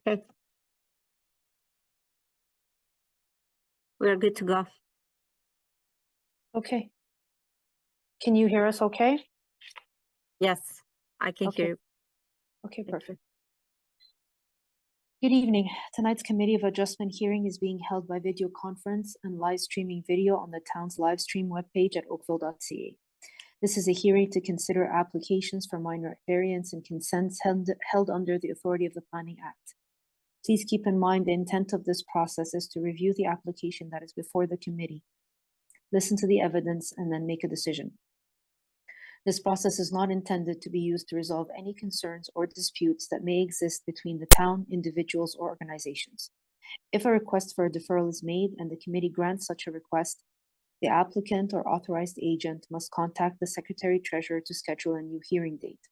Okay. We're good to go. Okay. Can you hear us okay? Yes, I can Okay. hear you. Okay, perfect. Good evening. Tonight's Committee of Adjustment hearing is being held by video conference and live streaming video on the town's live stream webpage at oakville.ca. This is a hearing to consider applications for minor variance and consents held under the authority of the Planning Act. Please keep in mind the intent of this process is to review the application that is before the committee, listen to the evidence, and then make a decision. This process is not intended to be used to resolve any concerns or disputes that may exist between the town, individuals, or organizations. If a request for a deferral is made and the committee grants such a request, the applicant or authorized agent must contact the Secretary-Treasurer to schedule a new hearing date.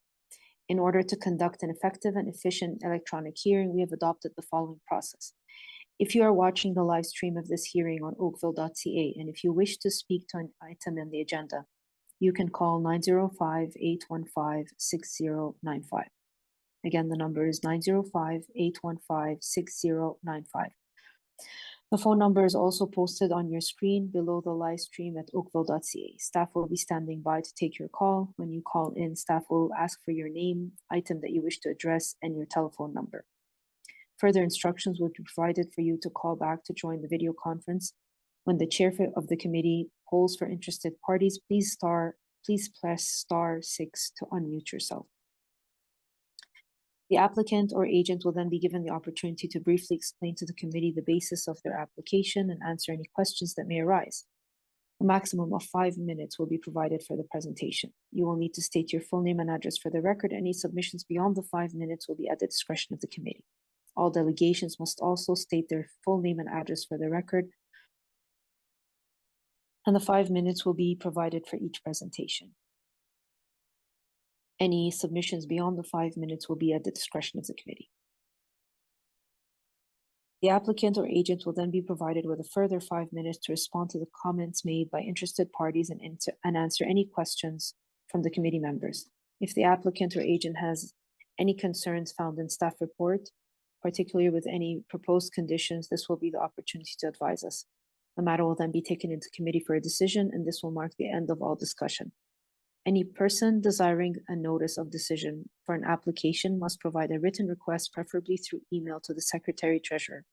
In order to conduct an effective and efficient electronic hearing, we have adopted the following process. If you are watching the live stream of this hearing on oakville.ca and if you wish to speak to an item in the agenda, you can call 905-815-6095. Again, the number is 905-815-6095. The phone number is also posted on your screen below the live stream at oakville.ca. Staff will be standing by to take your call. When you call in, staff will ask for your name, item that you wish to address, and your telephone number. Further instructions will be provided for you to call back to join the video conference. When the chair of the committee polls for interested parties, please press *6 to unmute yourself. The applicant or agent will then be given the opportunity to briefly explain to the committee the basis of their application and answer any questions that may arise. A maximum of 5 minutes will be provided for the presentation. You will need to state your full name and address for the record. Any submissions beyond the 5 minutes will be at the discretion of the committee. All delegations must also state their full name and address for the record, and the 5 minutes will be provided for each presentation. Any submissions beyond the 5 minutes will be at the discretion of the committee. The applicant or agent will then be provided with a further 5 minutes to respond to the comments made by interested parties and answer any questions from the committee members. If the applicant or agent has any concerns found in staff report, particularly with any proposed conditions, this will be the opportunity to advise us. The matter will then be taken into committee for a decision, and this will mark the end of all discussion. Any person desiring a notice of decision for an application must provide a written request, preferably through email, to the Secretary-Treasurer.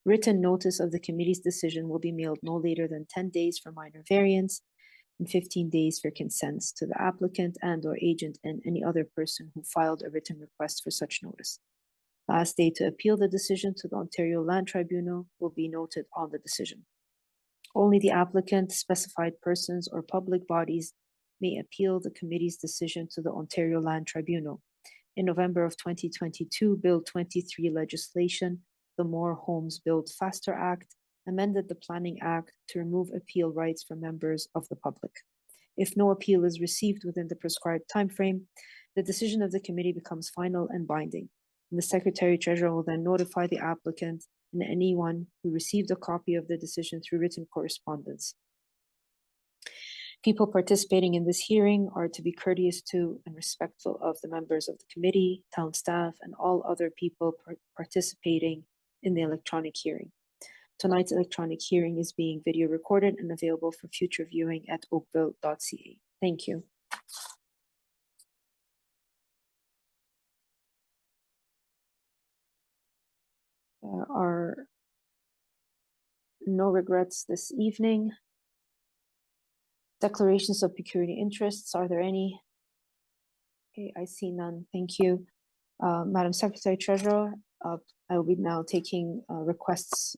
Written notice of the committee's decision will be mailed no later than 10 days for minor variance and 15 days for consents to the applicant and or agent and any other person who filed a written request for such notice. Last day to appeal the decision to the Ontario Land Tribunal will be noted on the decision. Only the applicant, specified persons, or public bodies may appeal the committee's decision to the Ontario Land Tribunal. In November of 2022, Bill 23 legislation, the More Homes Built Faster Act, amended the Planning Act to remove appeal rights for members of the public. If no appeal is received within the prescribed timeframe, the decision of the committee becomes final and binding. And the Secretary-Treasurer will then notify the applicant and anyone who received a copy of the decision through written correspondence. People participating in this hearing are to be courteous to and respectful of the members of the committee, town staff, and all other people participating in the electronic hearing. Tonight's electronic hearing is being video recorded and available for future viewing at oakville.ca. Thank you. There are no regrets this evening. Declarations of pecuniary interests, are there any? Okay, I see none. Thank you. Madam Secretary-Treasurer, I will be now taking requests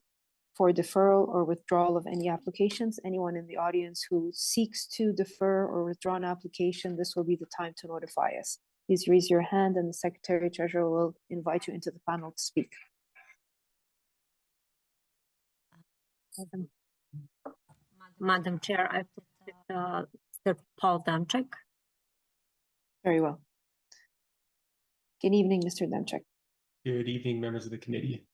for deferral or withdrawal of any applications. Anyone in the audience who seeks to defer or withdraw an application, this will be the time to notify us. Please raise your hand and the Secretary-Treasurer will invite you into the panel to speak. Madam Chair, I put Mr. Paul Damchek. Very well. Good evening, Mr. Damchek. Good evening, members of the committee.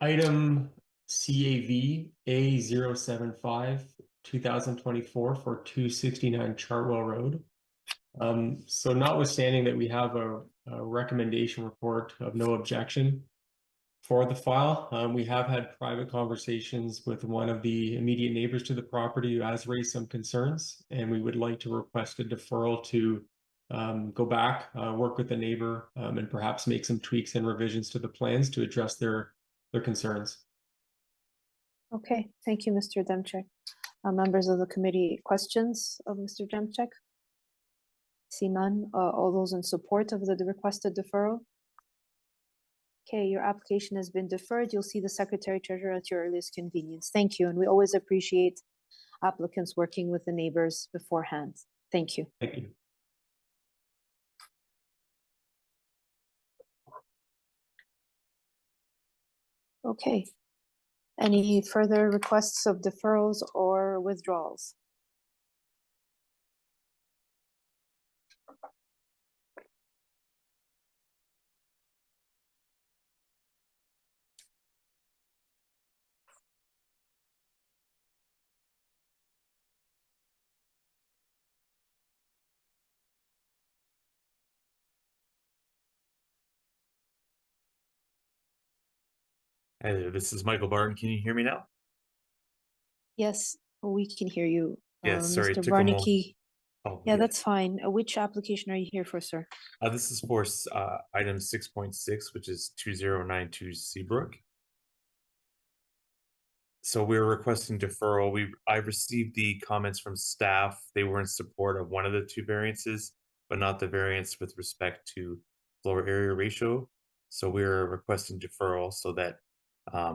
Item CAV A075 2024 for 269 Chartwell Road. So notwithstanding that we have a recommendation report of no objection for the file, we have had private conversations with one of the immediate neighbors to the property who has raised some concerns, and we would like to request a deferral to go back, work with the neighbor, and perhaps make some tweaks and revisions to the plans to address their concerns. Okay, thank you, Mr. Demchak. Members of the committee, questions of Mr. Demchak? See none. All those in support of the requested deferral? Okay, your application has been deferred. You'll see the Secretary Treasurer at your earliest convenience. Thank you, and we always appreciate applicants working with the neighbors beforehand. Thank you. Thank you. Okay. Any further requests of deferrals or withdrawals? Hi there, this is Michael Barton. Can you hear me now? Yes, we can hear you. Yes, sorry, it Mr. took a moment. Barnicky. Oh, Yeah, yes. that's fine. Which application are you here for, sir? This is for item 6.6, which is 2092 Seabrook. So we're requesting deferral. I received the comments from staff. They were in support of one of the two variances, but not the variance with respect to floor area ratio. So we're requesting deferral so that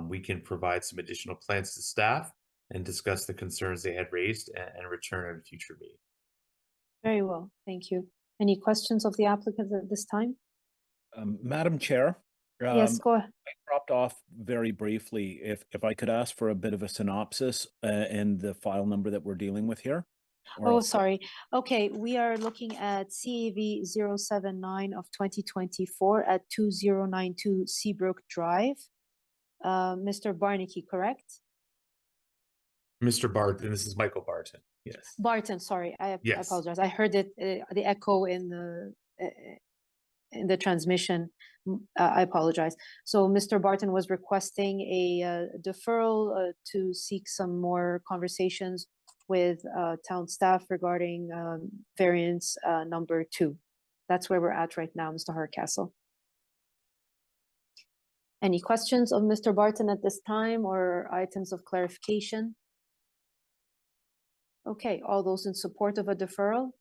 we can provide some additional plans to staff and discuss the concerns they had raised and return at a future meeting. Very well, thank you. Any questions of the applicant at this time? Madam Chair. Yes, go ahead. I dropped off very briefly. If I could ask for a bit of a synopsis and the file number that we're dealing with here. Oh, sorry. Okay, we are looking at CAV 079 of 2024 at 2092 Seabrook Drive. Mr. Barnicky, correct? Mr. Barton, this is Michael Barton. Yes. Barton, sorry, I Yes. apologize. I heard it, the echo in the transmission. I apologize. So Mr. Barton was requesting a deferral to seek some more conversations with town staff regarding variance number 2. That's where we're at right now, Mr. Hardcastle. Any questions of Mr. Barton at this time or items of clarification? Okay, all those in support of a deferral?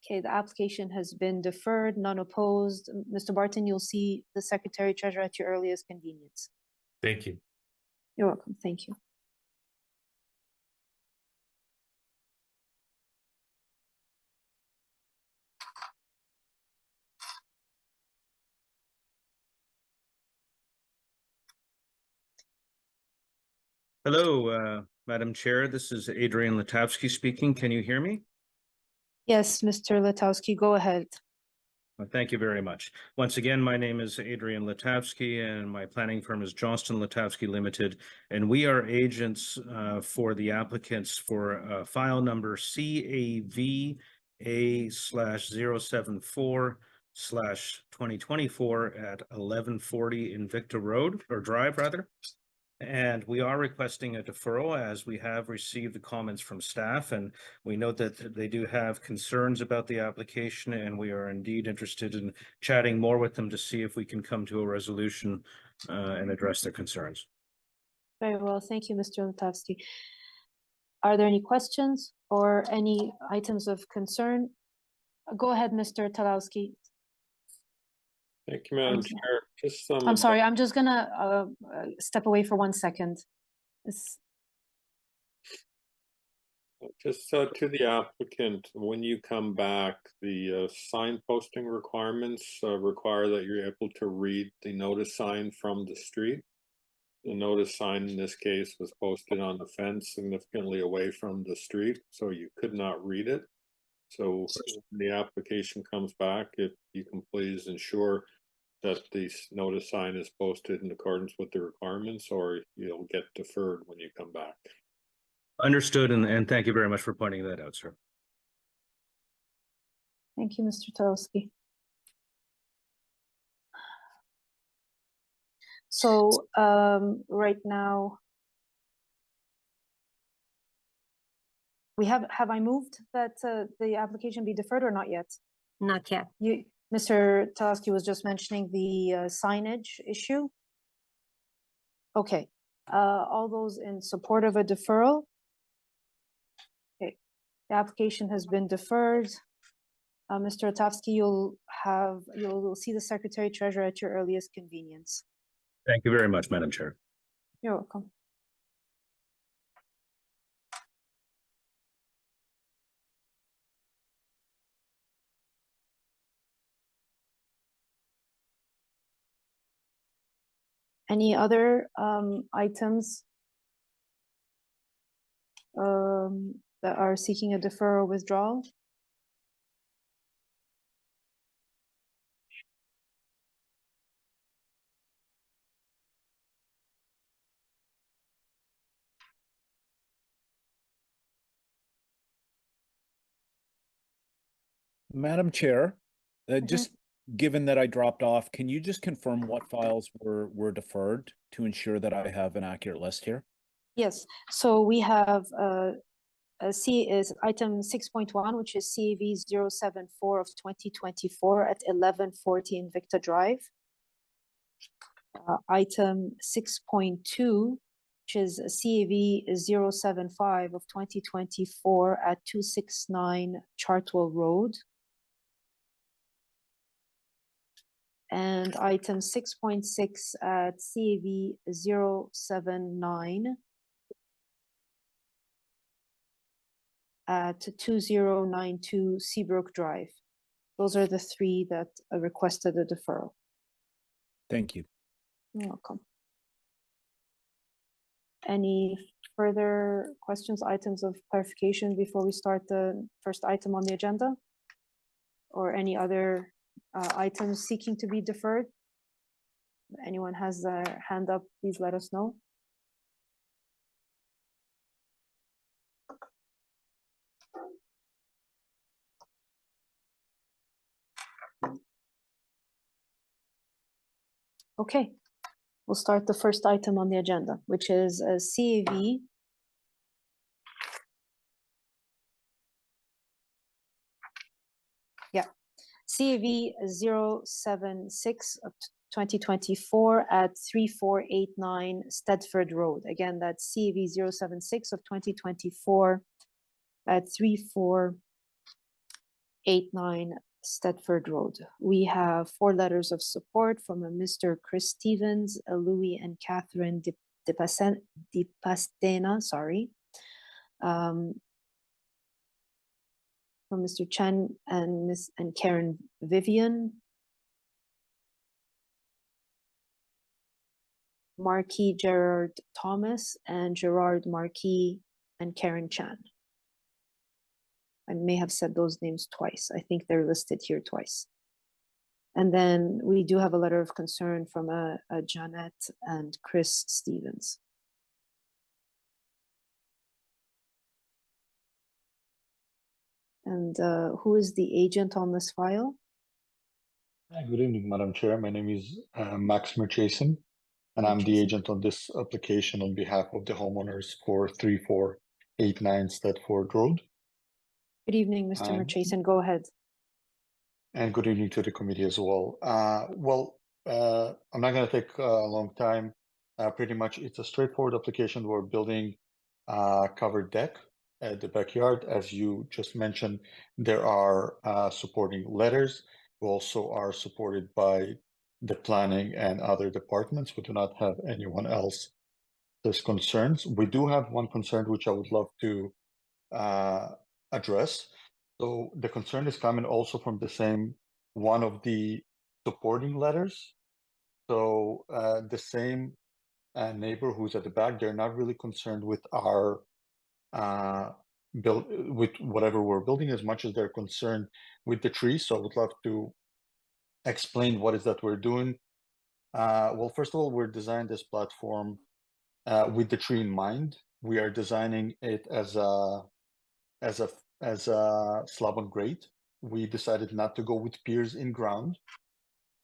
Okay, the application has been deferred, none opposed. Mr. Barton, you'll see the Secretary Treasurer at your earliest convenience. Thank you. You're welcome, thank you. Hello, Madam Chair. This is Adrian Latavsky speaking. Can you hear me? Yes, Mr. Letowski, go ahead. Thank you very much. Once again, my name is Adrian Latavsky and my planning firm is Johnston Latavsky Limited. And we are agents for the applicants for file number CAV/074/2024 at 1140 Invicta Road or Drive rather. And we are requesting a deferral as we have received the comments from staff, and we note that they do have concerns about the application, and we are indeed interested in chatting more with them to see if we can come to a resolution and address their concerns. Very well, thank you, Mr. Letowski. Are there any questions or any items of concern? Go ahead, Mr. Talowski. Thank you, Madam Chair. Just some. I'm sorry, I'm just gonna step away for 1 second. Just to the applicant, when you come back, the sign posting requirements require that you're able to read the notice sign from the street. The notice sign in this case was posted on the fence significantly away from the street, so you could not read it. So when the application comes back, if you can please ensure that the notice sign is posted in accordance with the requirements, or you'll get deferred when you come back. Understood, and thank you very much for pointing that out, sir. Thank you, Mr. Tarowski. So right now, we have I moved that the application be deferred or not yet? Not yet. Mr. Tarowski was just mentioning the signage issue. Okay, all those in support of a deferral? Okay, the application has been deferred. Mr. Otavsky, you'll see the Secretary Treasurer at your earliest convenience. Thank you very much, Madam Chair. You're welcome. Any other items that are seeking a deferral or withdrawal? Madam Chair, just given that I dropped off, can you just confirm what files were deferred to ensure that I have an accurate list here? Yes, so we have C is item 6.1, which is CAV 074 of 2024 at 1140 Invicta Drive. Item 6.2, which is CAV 075 of 2024 at 269 Chartwell Road. And item 6.6 at CAV 079 at 2092 Seabrook Drive. Those are the three that requested a deferral. Thank you. You're welcome. Any further questions, items of clarification before we start the first item on the agenda? Or any other items seeking to be deferred? If anyone has their hand up, please let us know. Okay, we'll start the first item on the agenda, which is a CAV CAV 076 of 2024 at 3489 Stedford Road. Again, that's CAV 076 of 2024 at 3489 Stedford Road. We have 4 letters of support from a Mr. Chris Stevens, a Louis and Catherine de Pastena, sorry. From Mr. Chen and Miss and Karen Vivian. Marquis Gerard Thomas and Gerard Marquis and Karen Chan. I may have said those names twice. I think they're listed here twice. And then we do have a letter of concern from a Janet and Chris Stevens. And who is the agent on this file? Good evening, Madam Chair. My name is Max Murchison, and I'm the agent on this application on behalf of the homeowners for 3489 Stedford Road. Good evening, Mr. Murchison. Go ahead. And good evening to the committee as well. I'm not going to take a long time. Pretty much, it's a straightforward application. We're building a covered deck at the backyard. As you just mentioned, there are supporting letters. We also are supported by the planning and other departments. We do not have anyone else there's concerns. We do have one concern which I would love to address. So the concern is coming also from the same one of the supporting letters. So the same neighbor who's at the back, they're not really concerned with our with whatever we're building as much as they're concerned with the trees. So I would love to explain what is that we're doing. Well, first of all, we're designing this platform with the tree in mind. We are designing it as a slab on grade we decided not to go with piers in ground.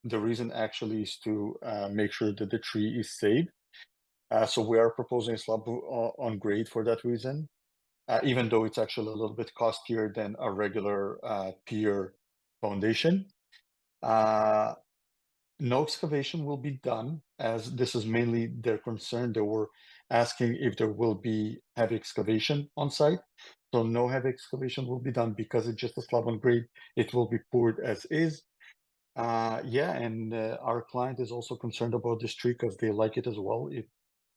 The reason actually is to make sure that the tree is safe. So we are proposing a slab on grade for that reason, even though it's actually a little bit costlier than a regular pier foundation. No excavation will be done, as this is mainly their concern. They were asking if there will be heavy excavation on site. So no heavy excavation will be done because it's just a slab on grade. It will be poured as is. Yeah, and our client is also concerned about this tree because they like it as well. It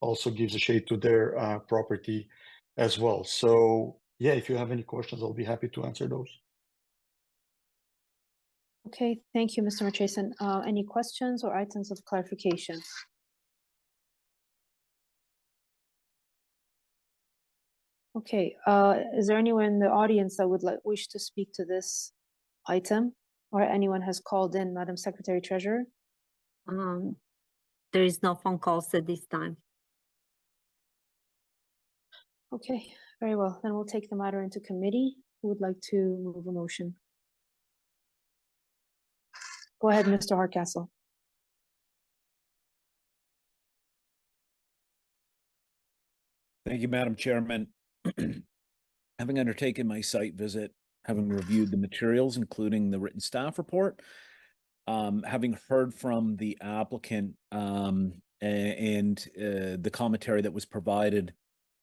also gives a shade to their property as well. So yeah, if you have any questions, I'll be happy to answer those. Okay, thank you, Mr. Marchesan. Any questions or items of clarification? Okay, is there anyone in the audience that would wish to speak to this item? Or anyone has called in, Madam Secretary Treasurer? There is no phone calls at this time. Okay, very well. Then we'll take the matter into committee. Who would like to move a motion? Go ahead, Mr. Hardcastle. Thank you, Madam Chairman. Having undertaken my site visit, having reviewed the materials, including the written staff report, having heard from the applicant and the commentary that was provided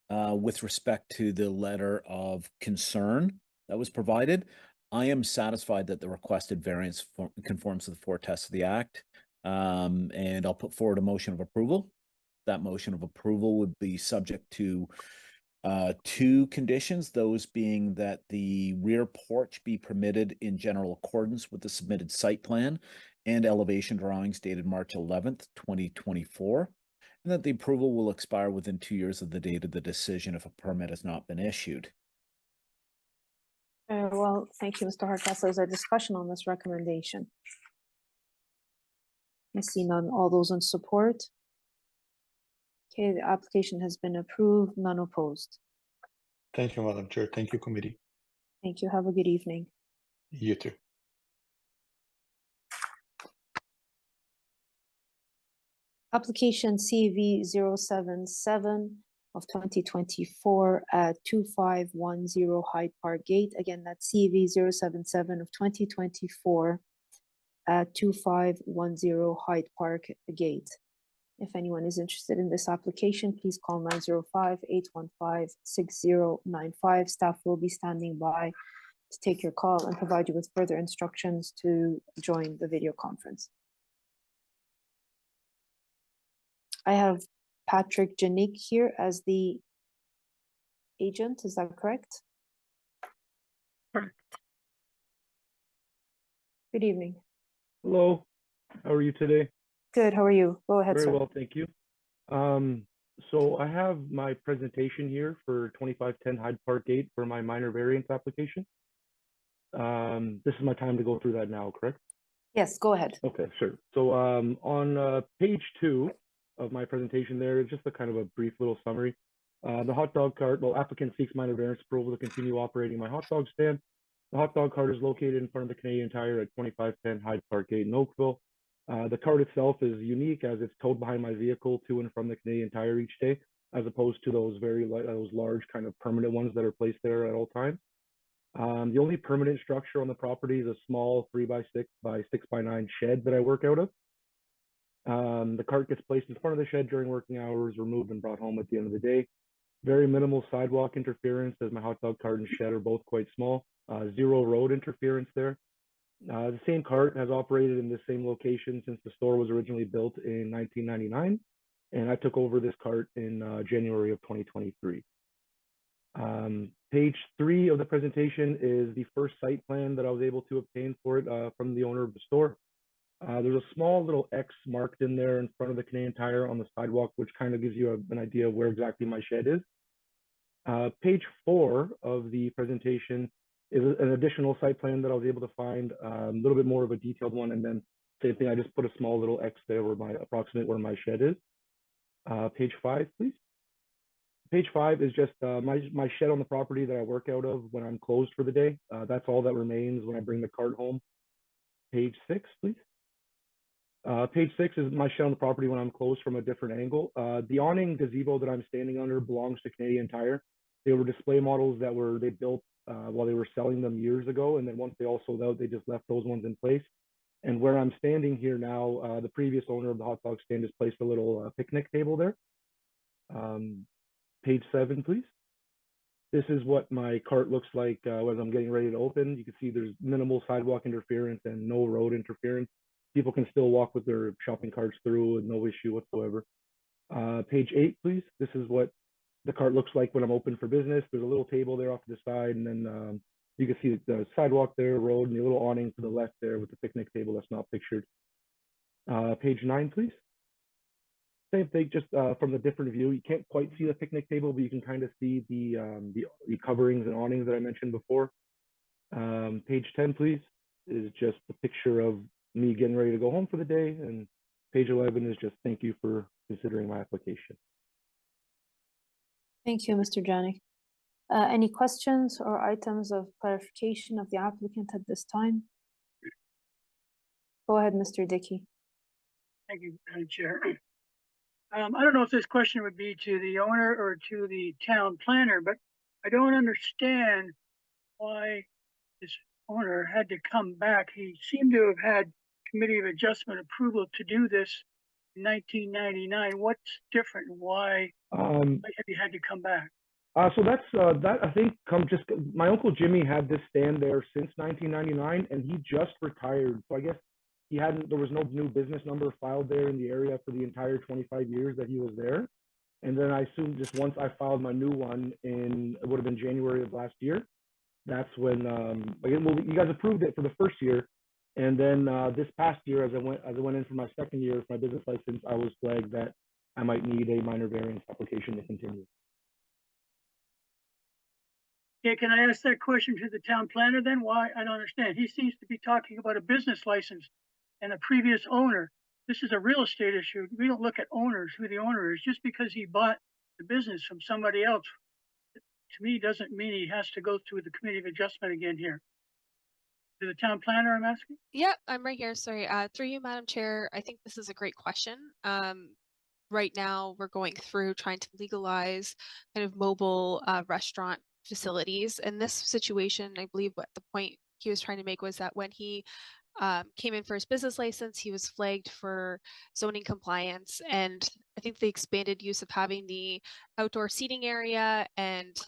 with respect to the letter of concern that was provided, I am satisfied that the requested variance conforms to the four tests of the Act, and I'll put forward a motion of approval. That motion of approval would be subject to two conditions, those being that the rear porch be permitted in general accordance with the submitted site plan and elevation drawings dated March 11th, 2024, and that the approval will expire within 2 years of the date of the decision if a permit has not been issued. Well, thank you, Mr. Hardcastle. Is there discussion on this recommendation? I see none. All those in support? Okay, the application has been approved, none opposed. Thank you, Madam Chair. Thank you, committee. Thank you. Have a good evening. You too. Application CV 077 of 2024 at 2510 Hyde Park Gate. Again, that's CV 077 of 2024 at 2510 Hyde Park Gate. If anyone is interested in this application, please call 905-815-6095. Staff will be standing by to take your call and provide you with further instructions to join the video conference. I have Patrick Janik here as the agent. Is that correct? Correct. Good evening. Hello, how are you today? Good, how are you? Go ahead, Very sir. well, thank you. So I have my presentation here for 2510 Hyde Park Gate for my minor variance application. This is my time to go through that now, correct? Yes, go ahead. Okay, sure. So on page 2 of my presentation there, just a kind of a brief little summary. The hot dog cart, well, applicant seeks minor variance approval to continue operating my hot dog stand. The hot dog cart is located in front of the Canadian Tire at 2510 Hyde Park Gate in Oakville. The cart itself is unique as it's towed behind my vehicle to and from the Canadian Tire each day, as opposed to those those large kind of permanent ones that are placed there at all times. The only permanent structure on the property is a small 3x6 by 6x9 shed that I work out of. The cart gets placed in front of the shed during working hours, removed and brought home at the end of the day. Very minimal sidewalk interference as my hot dog cart and shed are both quite small. Zero road interference there. The same cart has operated in the same location since the store was originally built in 1999, and I took over this cart in January of 2023. Page 3 of the presentation is the first site plan that I was able to obtain for it from the owner of the store. There's a small little X marked in there in front of the Canadian Tire on the sidewalk, which kind of gives you an idea of where exactly my shed is. Page 4 of the presentation is an additional site plan that I was able to find, a little bit more of a detailed one, and then same thing, I just put a small little X there where my approximate where my shed is. Page 5, please. Page 5 is just my shed on the property that I work out of when I'm closed for the day. That's all that remains when I bring the cart home. Page 6, please. Page 6 is my shed on the property when I'm closed from a different angle. The awning gazebo that I'm standing under belongs to Canadian Tire. They were display models that they built while they were selling them years ago, and then once they all sold out, they just left those ones in place. And where I'm standing here now, the previous owner of the hot dog stand has placed a little picnic table there. Page 7, please. This is what my cart looks like as I'm getting ready to open. You can see there's minimal sidewalk interference and no road interference. People can still walk with their shopping carts through with no issue whatsoever. Page 8, please. This is what the cart looks like when I'm open for business. There's a little table there off to the side, and then you can see the sidewalk there, road, and the little awning to the left there with the picnic table that's not pictured. Page 9, please. Same thing, just from a different view. You can't quite see the picnic table, but you can kind of see the coverings and awnings that I mentioned before. Page 10, please, is just a picture of me getting ready to go home for the day. And page 11 is just thank you for considering my application. Thank you, Mr. Janik. Any questions or items of clarification of the applicant at this time? Go ahead, Mr. Dickey. Thank you, Madam Chair. I don't know if this question would be to the owner or to the town planner, but I don't understand why this owner had to come back. He seemed to have had Committee of Adjustment approval to do this in 1999. What's different? Why have you had to come back? So that's that I think my Uncle Jimmy had this stand there since 1999, and he just retired. So I guess there was no new business number filed there in the area for the entire 25 years that he was there. And then I assume just once I filed my new one it would have been January of last year. That's when you guys approved it for the first year. And then this past year, as I went in for my second year of my business license, I was flagged that I might need a minor variance application to continue. Yeah, can I ask that question to the town planner then? Why? I don't understand. He seems to be talking about a business license and a previous owner. This is a real estate issue. We don't look at owners, who the owner is. Just because he bought the business from somebody else, to me, doesn't mean he has to go through the Committee of Adjustment again here. To the town planner, I'm asking? Yeah, I'm right here. Sorry. Through you, Madam Chair, I think this is a great question. Right now, we're going through trying to legalize kind of mobile restaurant facilities. And this situation, I believe what the point he was trying to make was that when he came in for his business license, he was flagged for zoning compliance. And I think the expanded use of having the outdoor seating area and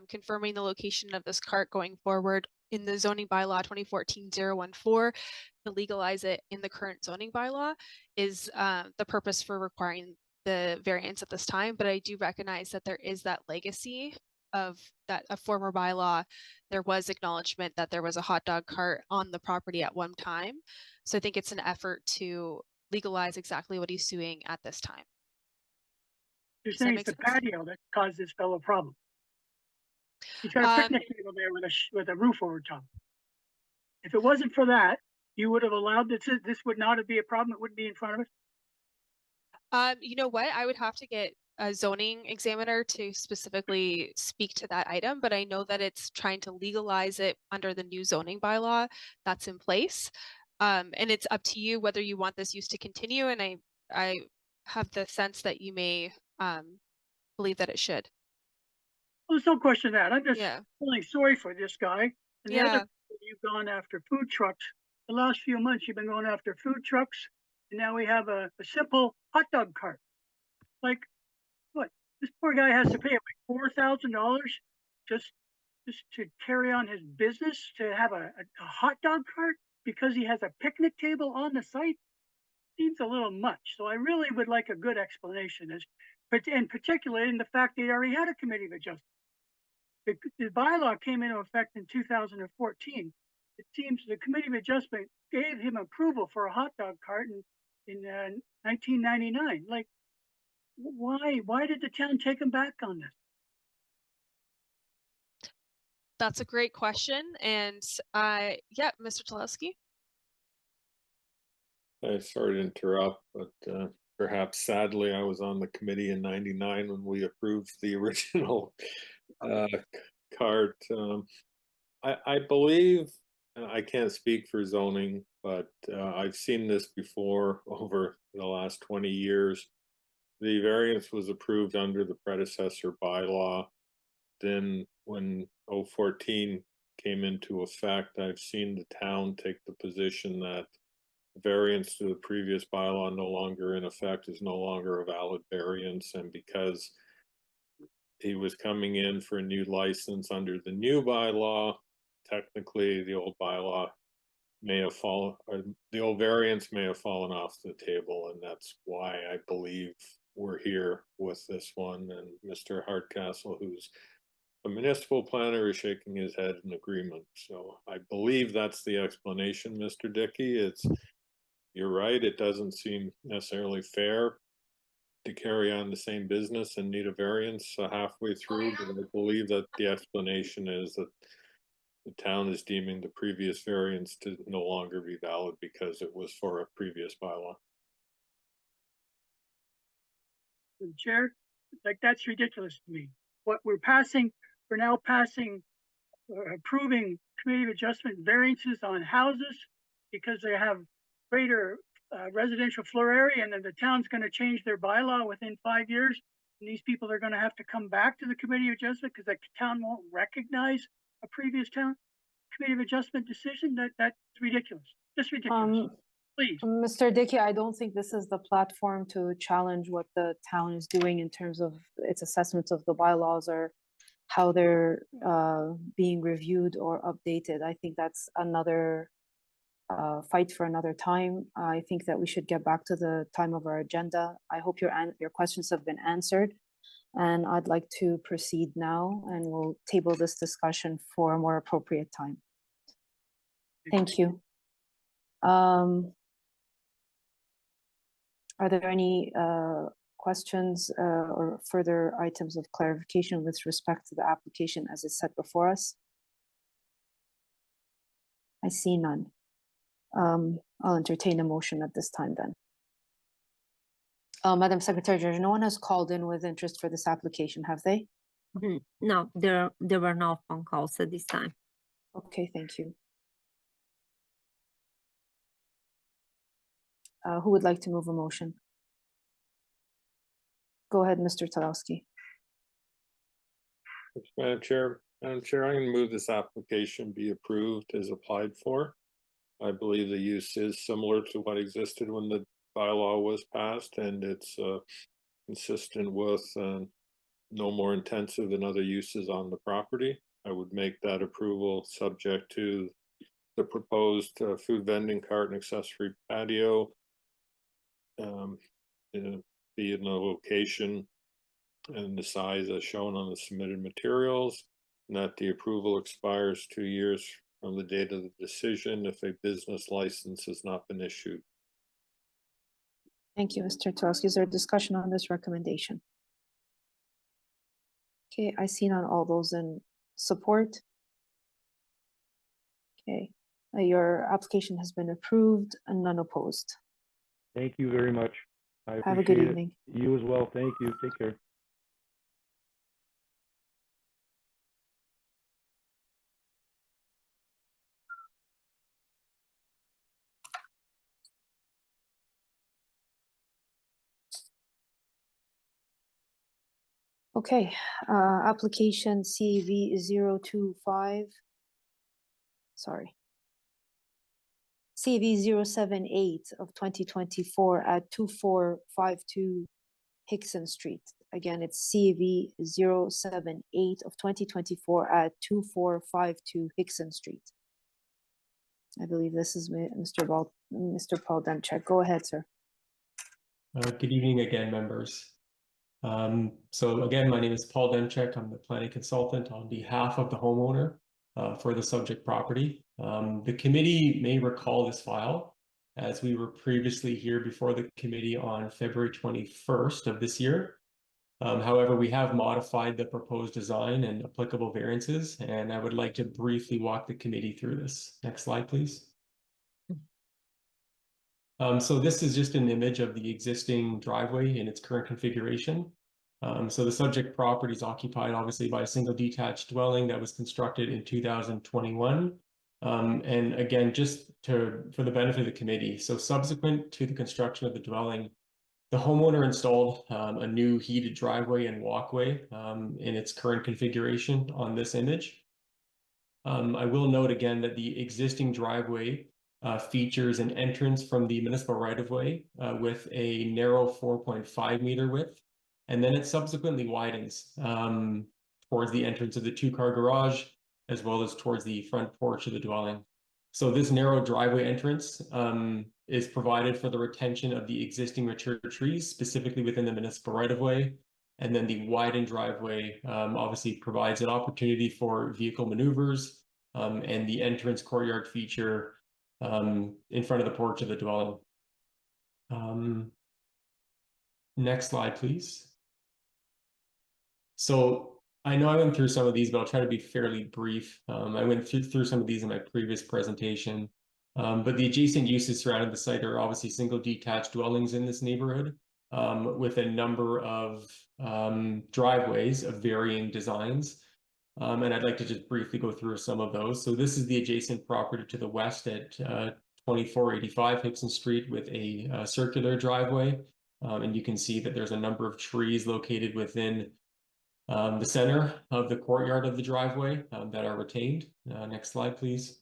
confirming the location of this cart going forward in the zoning bylaw 2014-014 to legalize it in the current zoning bylaw is the purpose for requiring the variance at this time. But I do recognize that there is that legacy of that a former bylaw. There was acknowledgement that there was a hot dog cart on the property at one time. So I think it's an effort to legalize exactly what he's doing at this time. You're saying it's the patio that caused this fellow a problem. He's got a picnic table there with a roof over top. If it wasn't for that, you would have allowed this. This would not be a problem. It wouldn't be in front of us. You know what? I would have to get a zoning examiner to specifically speak to that item, but I know that it's trying to legalize it under the new zoning bylaw that's in place. And it's up to you whether you want this use to continue. And I have the sense that you may believe that it should. Well, there's no question that. I'm just feeling sorry for this guy. And the other, you've gone after food trucks. The last few months, you've been going after food trucks. And now we have a simple hot dog cart. Like, what? This poor guy has to pay like $4,000 just to carry on his business, to have a hot dog cart because he has a picnic table on the site. Seems a little much. So I really would like a good explanation, and particularly in the fact that he already had a Committee of Adjustment. The bylaw came into effect in 2014. It seems the Committee of Adjustment gave him approval for a hot dog cart in 1999. Like, why did the town take him back on this? That's a great question. And yeah, Mr. Tulowski. Sorry to interrupt, but perhaps sadly, I was on the committee in '99 when we approved the original cart. I believe, and I can't speak for zoning, but I've seen this before over the last 20 years. The variance was approved under the predecessor bylaw. Then when 014 came into effect, I've seen the town take the position that variance to the previous bylaw no longer in effect is no longer a valid variance, and because he was coming in for a new license under the new bylaw, technically the old bylaw may have fallen, or the old variance may have fallen off the table, and that's why I believe we're here with this one. And Mr. Hardcastle, who's a municipal planner, is shaking his head in agreement. So I believe that's the explanation, Mr. Dickey. You're right, it doesn't seem necessarily fair to carry on the same business and need a variance halfway through, but I believe that the explanation is that the town is deeming the previous variance to no longer be valid because it was for a previous bylaw. Chair, like, that's ridiculous to me. What we're now passing, approving committee of adjustment variances on houses because they have greater residential floor area, and then the town's going to change their bylaw within 5 years. And these people are going to have to come back to the committee of adjustment because the town won't recognize a previous town committee of adjustment decision. That's ridiculous. Just ridiculous. Please. Mr. Dickey, I don't think this is the platform to challenge what the town is doing in terms of its assessments of the bylaws or how they're being reviewed or updated. I think that's another fight for another time. I think that we should get back to the time of our agenda. I hope your questions have been answered, and I'd like to proceed now, and we'll table this discussion for a more appropriate time. Thank you. Are there any questions or further items of clarification with respect to the application as it's set before us? I see none. I'll entertain a motion at this time then. Madam Secretary, Judge, no one has called in with interest for this application, have they? No, there were no phone calls at this time. Okay, thank you. Who would like to move a motion? Go ahead, Mr. Talowski. Madam Chair, I'm going to move this application be approved as applied for. I believe the use is similar to what existed when the bylaw was passed, and it's consistent with no more intensive than other uses on the property. I would make that approval subject to the proposed food vending cart and accessory patio, be in the location and the size as shown on the submitted materials, and that the approval expires 2 years from the date of the decision if a business license has not been issued. Thank you, Mr. Talowski. Is there a discussion on this recommendation? Okay, I see none. All those in support? Okay, your application has been approved and none opposed. Thank you very much. I Have a good appreciate evening. it. You as well. Thank you. Take care. Okay, application CV 025, sorry. CV 078 of 2024 at 2452 Hickson Street. Again, it's CV 078 of 2024 at 2452 Hickson Street. I believe this is Mr. Paul Demchak. Go ahead, sir. Good evening again, members. So again, my name is Paul Demchak. I'm the planning consultant on behalf of the homeowner for the subject property. The committee may recall this file as we were previously here before the committee on February 21st of this year. However, we have modified the proposed design and applicable variances, and I would like to briefly walk the committee through this. Next slide, please. So this is just an image of the existing driveway in its current configuration. So the subject property is occupied obviously by a single detached dwelling that was constructed in 2021. And again, just for the benefit of the committee, so subsequent to the construction of the dwelling, the homeowner installed a new heated driveway and walkway in its current configuration on this image. I will note again that the existing driveway features an entrance from the municipal right-of-way with a narrow 4.5 meter width, and then it subsequently widens towards the entrance of the two-car garage, as well as towards the front porch of the dwelling. So this narrow driveway entrance is provided for the retention of the existing mature trees, specifically within the municipal right-of-way. And then the widened driveway obviously provides an opportunity for vehicle maneuvers and the entrance courtyard feature in front of the porch of the dwelling. Next slide, please. So I know I went through some of these, but I'll try to be fairly brief. I went through some of these in my previous presentation, but the adjacent uses surrounding the site are obviously single detached dwellings in this neighborhood with a number of driveways of varying designs. And I'd like to just briefly go through some of those. So this is the adjacent property to the west at 2485 Hickson Street with a circular driveway. And you can see that there's a number of trees located within the center of the courtyard of the driveway that are retained. Next slide, please.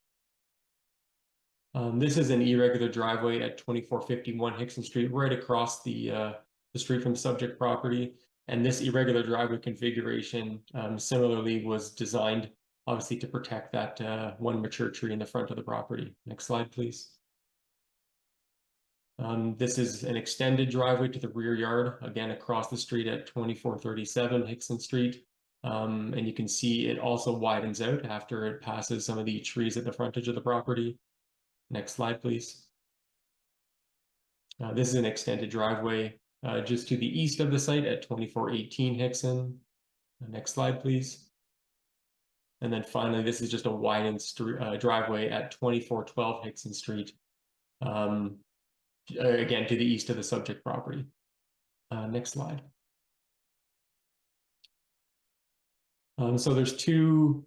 This is an irregular driveway at 2451 Hickson Street, right across the street from the subject property. And this irregular driveway configuration similarly was designed, obviously, to protect that one mature tree in the front of the property. Next slide, please. This is an extended driveway to the rear yard, again, across the street at 2437 Hickson Street. And you can see it also widens out after it passes some of the trees at the frontage of the property. Next slide, please. This is an extended driveway just to the east of the site at 2418 Hickson. Next slide, please. And then finally, this is just a widened driveway at 2412 Hickson Street. Again, to the east of the subject property. Next slide. So there's two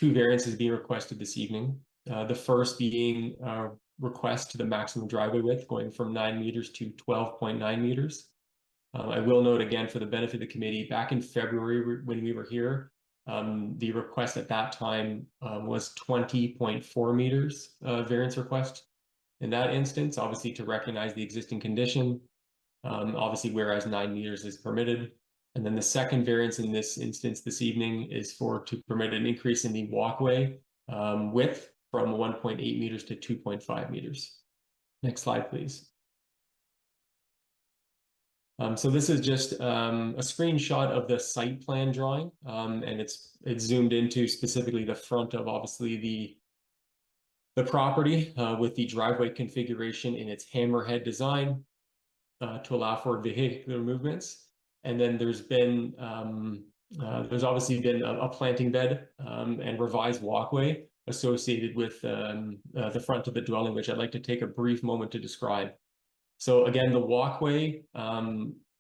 variances being requested this evening. The first being a request to the maximum driveway width going from 9 meters to 12.9 meters. I will note again for the benefit of the committee, back in February when we were here, the request at that time was 20.4 meters variance request. In that instance, obviously to recognize the existing condition, obviously whereas 9 meters is permitted. And then the second variance in this instance this evening is to permit an increase in the walkway width from 1.8 meters to 2.5 meters. Next slide, please. So this is just a screenshot of the site plan drawing, and it's zoomed into specifically the front of obviously the property with the driveway configuration in its hammerhead design to allow for vehicular movements. And then there's obviously been a planting bed and revised walkway associated with the front of the dwelling, which I'd like to take a brief moment to describe. So again, the walkway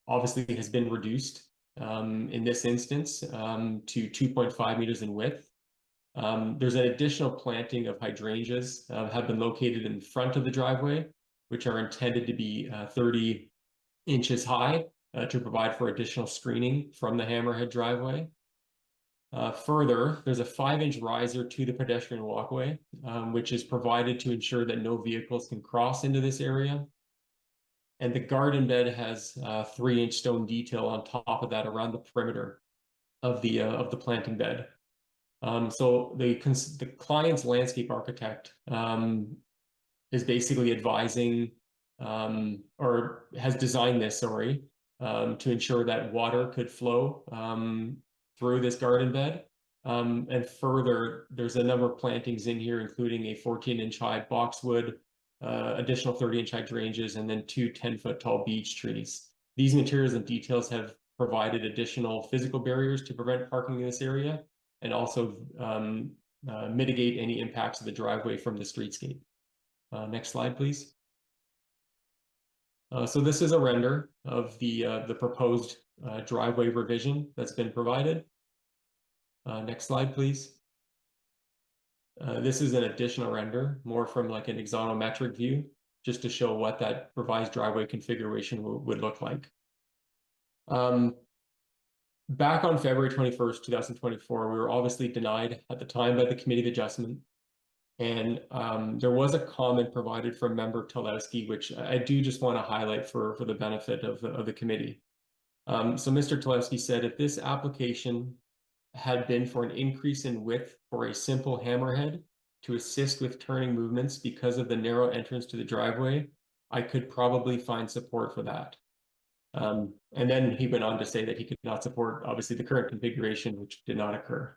obviously has been reduced in this instance to 2.5 meters in width. There's an additional planting of hydrangeas have been located in front of the driveway, which are intended to be 30 inches high to provide for additional screening from the hammerhead driveway. Further, there's a 5-inch riser to the pedestrian walkway, which is provided to ensure that no vehicles can cross into this area. And the garden bed has 3-inch stone detail on top of that around the perimeter of the planting bed. So the client's landscape architect is basically advising or has designed this, to ensure that water could flow through this garden bed. And further, there's a number of plantings in here, including a 14-inch high boxwood, additional 30-inch hydrangeas, and then 2 10-foot tall beech trees. These materials and details have provided additional physical barriers to prevent parking in this area and also mitigate any impacts of the driveway from the streetscape. Next slide, please. So this is a render of the proposed driveway revision that's been provided. Next slide, please. This is an additional render, more from like an axonometric view, just to show what that revised driveway configuration would look like. Back on February 21st, 2024, we were obviously denied at the time by the Committee of Adjustment. And there was a comment provided from Member Tulowski, which I do just want to highlight for the benefit of the committee. So Mr. Tulowski said, if this application had been for an increase in width for a simple hammerhead to assist with turning movements because of the narrow entrance to the driveway, I could probably find support for that. And then he went on to say that he could not support, obviously, the current configuration, which did not occur.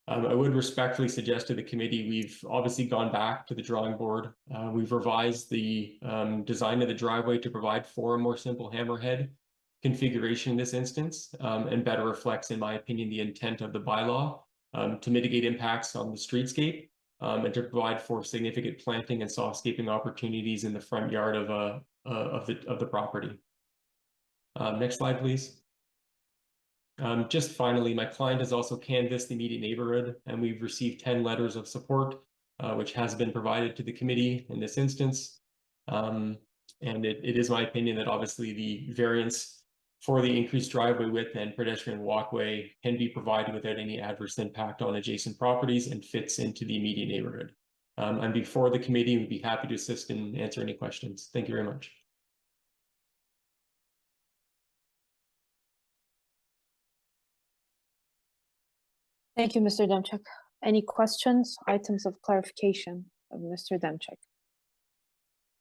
I would respectfully suggest to the committee, we've obviously gone back to the drawing board. We've revised the design of the driveway to provide for a more simple hammerhead configuration in this instance, and better reflects, in my opinion, the intent of the bylaw to mitigate impacts on the streetscape and to provide for significant planting and softscaping opportunities in the front yard of the property. Next slide, please. Just finally, my client has also canvassed the immediate neighborhood, and we've received 10 letters of support, which has been provided to the committee in this instance. And it is my opinion that obviously the variance for the increased driveway width and pedestrian walkway can be provided without any adverse impact on adjacent properties and fits into the immediate neighborhood. And before the committee, we'd be happy to assist and answer any questions. Thank you very much. Thank you, Mr. Demchuk. Any questions, items of clarification of Mr. Demchuk?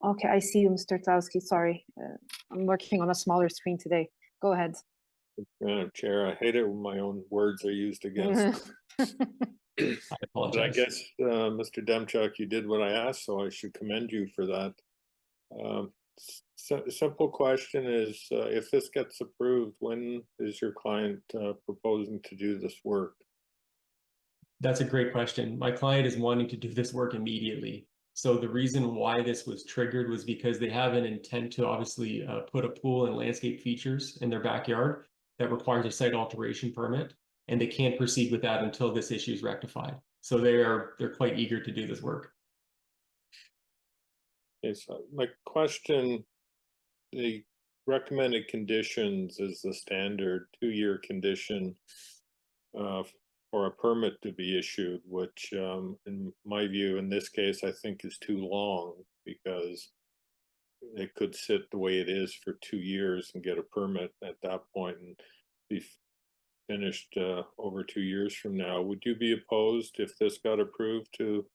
Okay, I see you, Mr. Tlowski. Sorry, I'm working on a smaller screen today. Go ahead. Madam Chair, I hate it when my own words are used against. I apologize. But I guess, Mr. Demchuk, you did what I asked, so I should commend you for that. Simple question is, if this gets approved, when is your client proposing to do this work? That's a great question. My client is wanting to do this work immediately. So the reason why this was triggered was because they have an intent to obviously put a pool and landscape features in their backyard that requires a site alteration permit, and they can't proceed with that until this issue is rectified. So they're quite eager to do this work. Okay, so my question, the recommended conditions is the standard 2-year condition for a permit to be issued, which in my view, in this case, I think is too long, because it could sit the way it is for 2 years and get a permit at that point and be finished over 2 years from now. Would you be opposed, if this got approved, to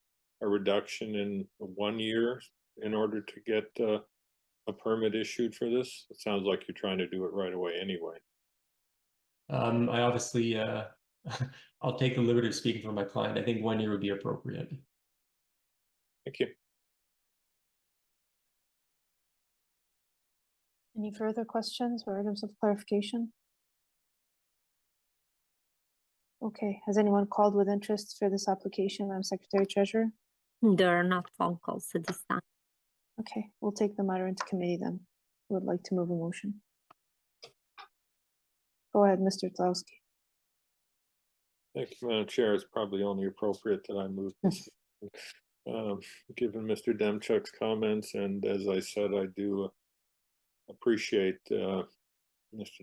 a reduction in 1 year in order to get a permit issued for this? It sounds like you're trying to do it right away anyway. I obviously I'll take the liberty of speaking for my client. I think 1 year would be appropriate. Thank you. Any further questions or items of clarification? Okay, has anyone called with interest for this application, Madam Secretary Treasurer? There are not phone calls at this time. Okay, we'll take the matter into committee then. Who would like to move a motion? Go ahead, Mr. Tlowski. Thank you, Madam Chair. It's probably only appropriate that I move this. Given Mr. Demchuk's comments, and as I said, I do appreciate Mr.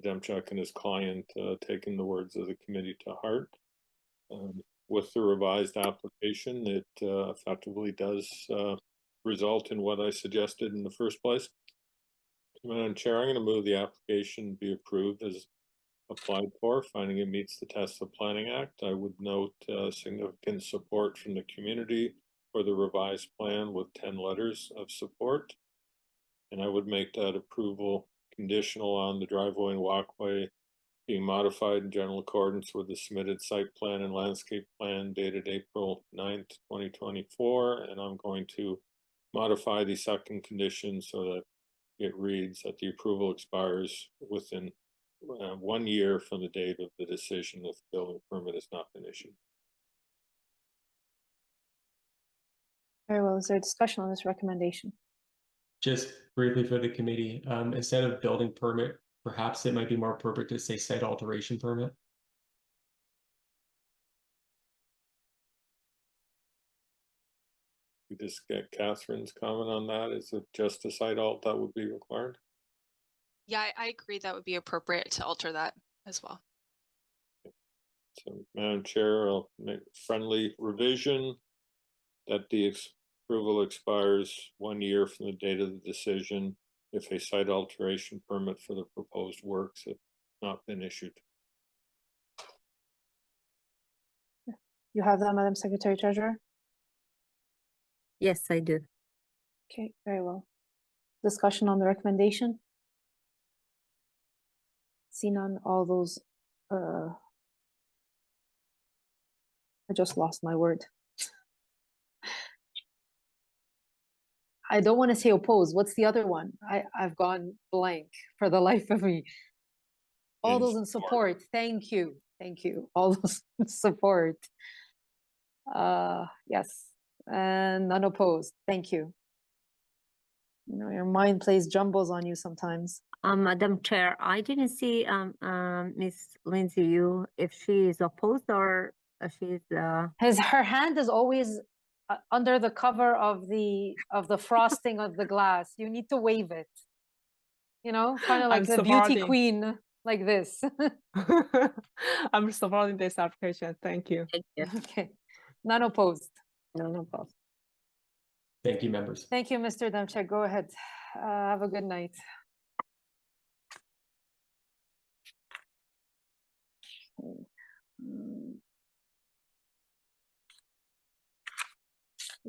Demchuk and his client taking the words of the committee to heart. With the revised application, it effectively does result in what I suggested in the first place. Madam Chair, I'm going to move the application be approved as applied for, finding it meets the tests of Planning Act. I would note significant support from the community for the revised plan with 10 letters of support. And I would make that approval conditional on the driveway and walkway being modified in general accordance with the submitted site plan and landscape plan dated April 9th, 2024. And I'm going to modify the second condition so that it reads that the approval expires within 1 year from the date of the decision if the building permit has not been issued. Very well. Is there discussion on this recommendation? Just briefly for the committee, instead of building permit, perhaps it might be more appropriate to say site alteration permit. We just get Catherine's comment on that. Is it just a site alt that would be required? Yeah, I agree that would be appropriate to alter that as well. So, Madam Chair, I'll make friendly revision that the approval expires 1 year from the date of the decision if a site alteration permit for the proposed works have not been issued. You have that, Madam Secretary Treasurer? Yes, I do. Okay, very well. Discussion on the recommendation? See none, all those, I just lost my word. I don't want to say oppose. What's the other one? I've gone blank for the life of me. All those in support. Thank you. Thank you. All those in support. Yes. And none opposed. Thank you. You know, your mind plays jumbles on you sometimes. Madam Chair, I didn't see Miss Lindsay Yu if she is opposed or she's her hand is always under the cover of the frosting of the glass. You need to wave it. You know, kind of like the beauty queen, like this. I'm supporting this application. Thank you. Thank you. Okay. None opposed. None opposed. Thank you, members. Thank you, Mr. Demchak. Go ahead. Have a good night.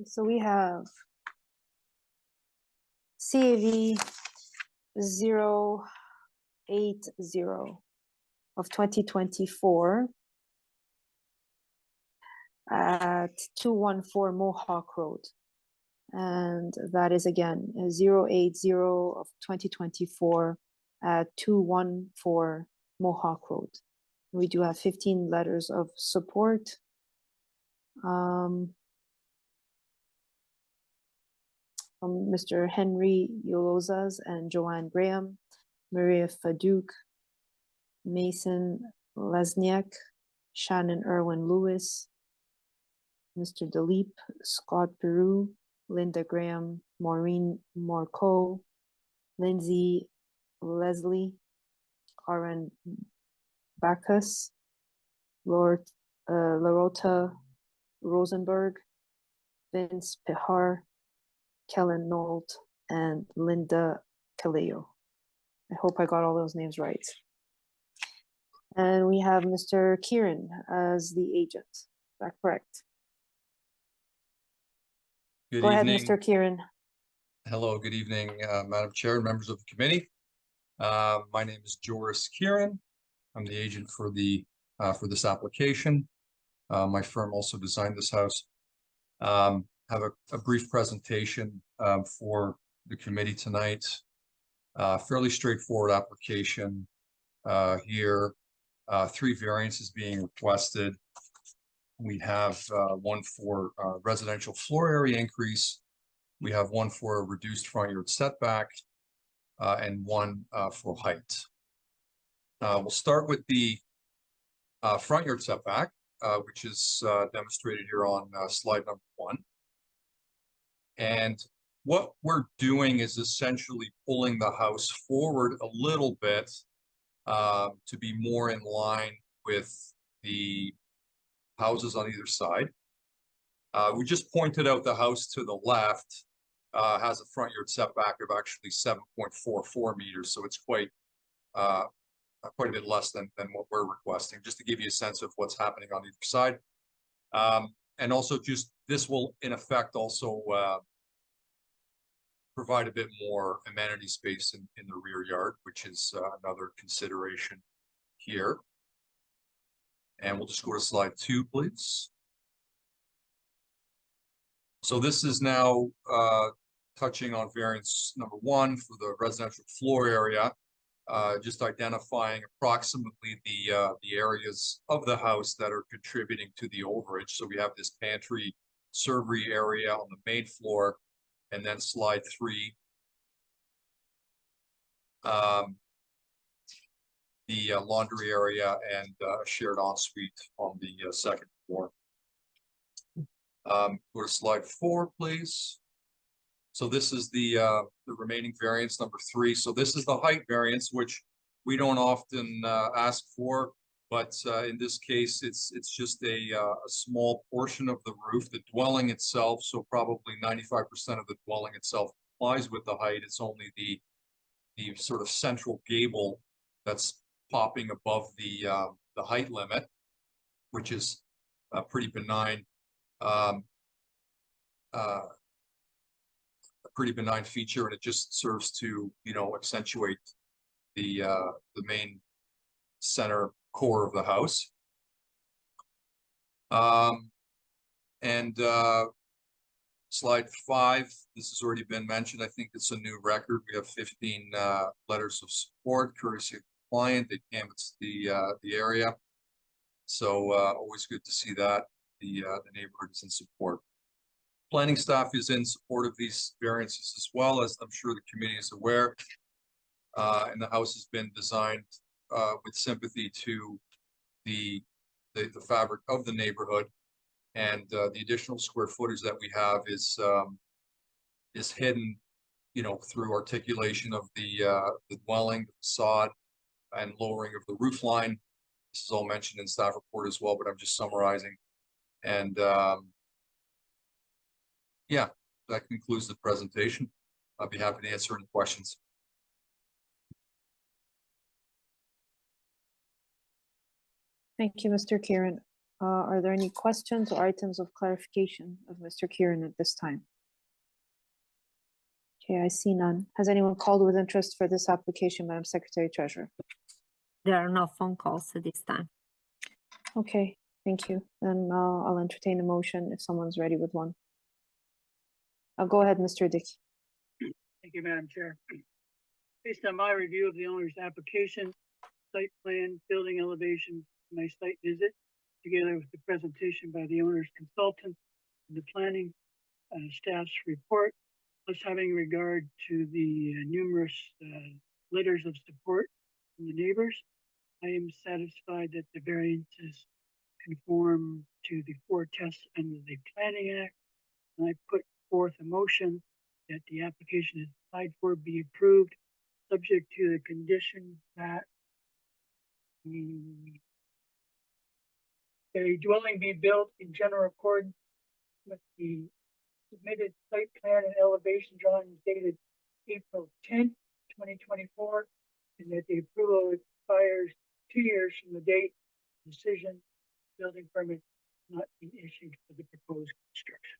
So we have CAV 080 of 2024 at 214 Mohawk Road. And that is again 080 of 2024 at 214 Mohawk Road. We do have 15 letters of support. From Mr. Henry Yolozas and Joanne Graham, Maria Fadouk, Mason Lesniak, Shannon Irwin Lewis, Mr. Dalip, Scott Peru, Linda Graham, Maureen Morco, Lindsay Leslie, Karen Bacchus, Larota Rosenberg, Vince Pihar, Kellen Nolt, and Linda Kaleo. I hope I got all those names right. And we have Mr. Kieran as the agent. Is that correct? Good Go evening. ahead, Mr. Kieran. Hello, good evening, Madam Chair and members of the committee. My name is Joris Kieran. I'm the agent for this application. My firm also designed this house. Have a brief presentation for the committee tonight. Fairly straightforward application here. 3 variances being requested. We have one for residential floor area increase. We have one for a reduced front yard setback and one for height. We'll start with the front yard setback, which is demonstrated here on slide number 1. And what we're doing is essentially pulling the house forward a little bit to be more in line with the houses on either side. We just pointed out the house to the left has a front yard setback of actually 7.44 meters, so it's quite a bit less than what we're requesting, just to give you a sense of what's happening on either side. And also just this will in effect also provide a bit more amenity space in the rear yard, which is another consideration here. And we'll just go to slide 2, please. So this is now touching on variance number 1 for the residential floor area, just identifying approximately the areas of the house that are contributing to the overage. So we have this pantry servery area on the main floor, and then slide 3. the laundry area and shared ensuite on the second floor. Go to slide 4, please. So this is the remaining variance number 3. So this is the height variance, which we don't often ask for, but in this case, it's just a small portion of the roof. The dwelling itself, so probably 95% of the dwelling itself complies with the height. It's only the sort of central gable that's popping above the height limit, which is pretty benign. A pretty benign feature, and it just serves to, you know, accentuate the main center core of the house. Slide 5, this has already been mentioned. I think it's a new record. We have 15 letters of support, courtesy of the client. They canvassed the area, so always good to see that the neighborhood is in support. Planning staff is in support of these variances as well, as I'm sure the committee is aware. And the house has been designed with sympathy to the fabric of the neighborhood, and the additional square footage that we have is hidden, you know, through articulation of the dwelling, the facade, and lowering of the roof line. This is all mentioned in staff report as well, but I'm just summarizing. And yeah, that concludes the presentation. I'll be happy to answer any questions. Thank you, Mr. Kieran. Are there any questions or items of clarification of Mr. Kieran at this time? Okay, I see none. Has anyone called with interest for this application, Madam Secretary Treasurer? There are no phone calls at this time. Okay, thank you. Then I'll entertain a motion if someone's ready with one. I'll go ahead, Mr. Dickey. Thank you, Madam Chair. Based on my review of the owner's application, site plan, building elevation, my site visit, together with the presentation by the owner's consultant and the planning staff's report, plus having regard to the numerous letters of support from the neighbors, I am satisfied that the variances conform to the 4 tests under the Planning Act, and I put forth a motion that the application is applied for be approved, subject to the condition that a dwelling be built in general accordance with the submitted site plan and elevation drawings dated April 10th, 2024, and that the approval expires 2 years from the date of decision, building permit not being issued for the proposed construction.